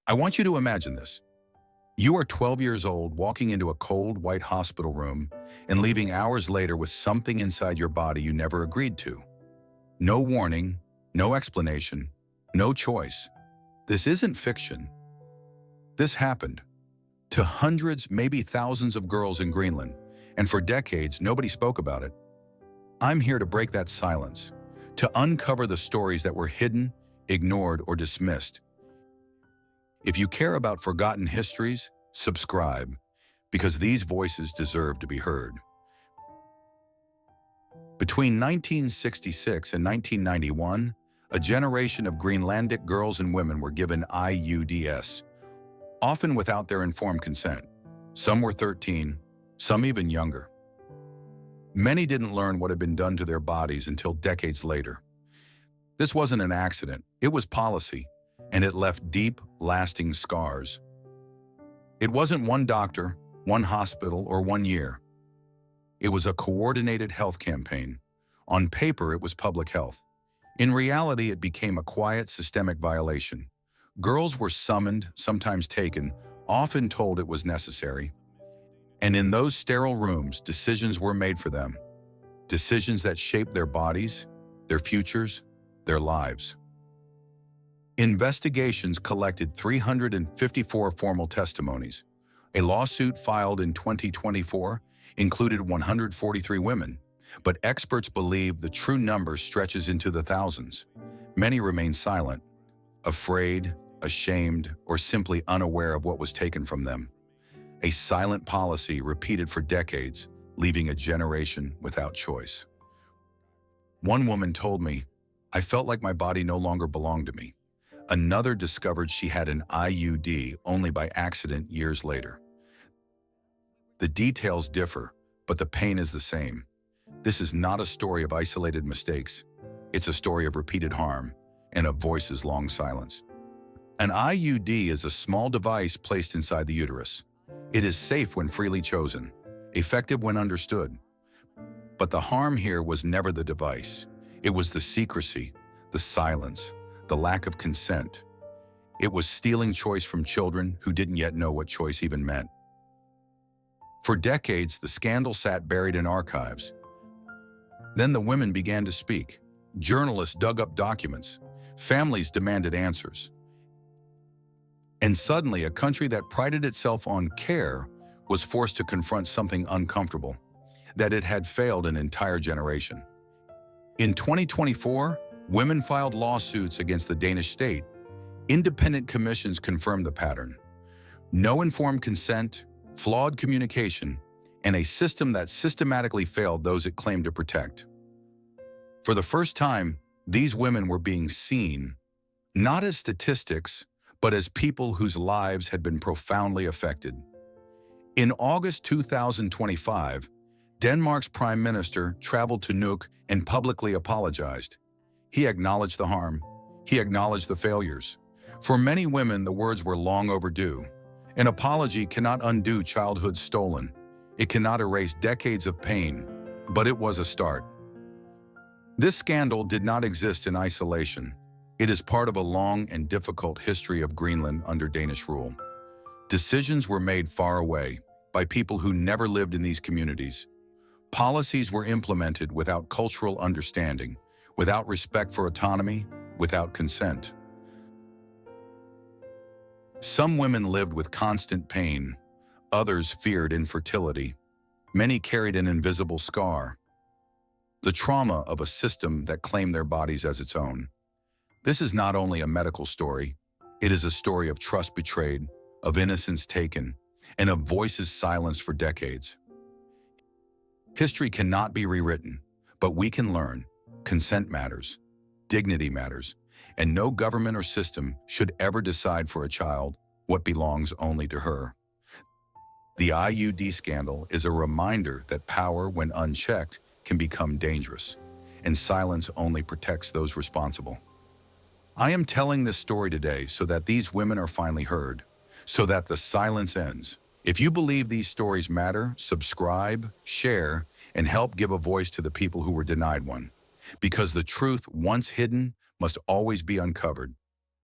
I want you to imagine this. You are 12 years old, walking into a cold, white hospital room and leaving hours later with something inside your body you never agreed to. No warning, no explanation, no choice. This isn't fiction. This happened to hundreds, maybe thousands of girls in Greenland, and for decades, nobody spoke about it. I'm here to break that silence, to uncover the stories that were hidden, ignored, or dismissed. If you care about forgotten histories, subscribe, because these voices deserve to be heard. Between 1966 and 1991, a generation of Greenlandic girls and women were given IUDs, often without their informed consent. Some were 13, some even younger. Many didn't learn what had been done to their bodies until decades later. This wasn't an accident, it was policy, and it left deep, lasting scars. It wasn't one doctor, one hospital, or one year. It was a coordinated health campaign. On paper, it was public health. In reality, it became a quiet, systemic violation. Girls were summoned, sometimes taken, often told it was necessary. And in those sterile rooms, decisions were made for them. Decisions that shaped their bodies, their futures, their lives. Investigations collected 354 formal testimonies. A lawsuit filed in 2024 included 143 women, but experts believe the true number stretches into the thousands. Many remain silent, afraid, ashamed, or simply unaware of what was taken from them. A silent policy repeated for decades, leaving a generation without choice. One woman told me, "I felt like my body no longer belonged to me." Another discovered she had an IUD only by accident years later. The details differ, but the pain is the same. This is not a story of isolated mistakes. It's a story of repeated harm and of voices long silenced. An IUD is a small device placed inside the uterus. It is safe when freely chosen, effective when understood. But the harm here was never the device. It was the secrecy, the silence, the lack of consent. It was stealing choice from children who didn't yet know what choice even meant. For decades, the scandal sat buried in archives. Then the women began to speak. Journalists dug up documents. Families demanded answers. And suddenly, a country that prided itself on care was forced to confront something uncomfortable, that it had failed an entire generation. In 2024, women filed lawsuits against the Danish state. Independent commissions confirmed the pattern. No informed consent, flawed communication, and a system that systematically failed those it claimed to protect. For the first time, these women were being seen, not as statistics, but as people whose lives had been profoundly affected. In August 2025, Denmark's Prime Minister traveled to Nuuk and publicly apologized. He acknowledged the harm. He acknowledged the failures. For many women, the words were long overdue. An apology cannot undo childhood stolen. It cannot erase decades of pain, but it was a start. This scandal did not exist in isolation. It is part of a long and difficult history of Greenland under Danish rule. Decisions were made far away by people who never lived in these communities. Policies were implemented without cultural understanding, without respect for autonomy, without consent. Some women lived with constant pain. Others feared infertility. Many carried an invisible scar, the trauma of a system that claimed their bodies as its own. This is not only a medical story, it is a story of trust betrayed, of innocence taken, and of voices silenced for decades. History cannot be rewritten, but we can learn. Consent matters, dignity matters, and no government or system should ever decide for a child what belongs only to her. The IUD scandal is a reminder that power, when unchecked, can become dangerous, and silence only protects those responsible. I am telling this story today so that these women are finally heard, so that the silence ends. If you believe these stories matter, subscribe, share, and help give a voice to the people who were denied one. Because the truth, once hidden, must always be uncovered.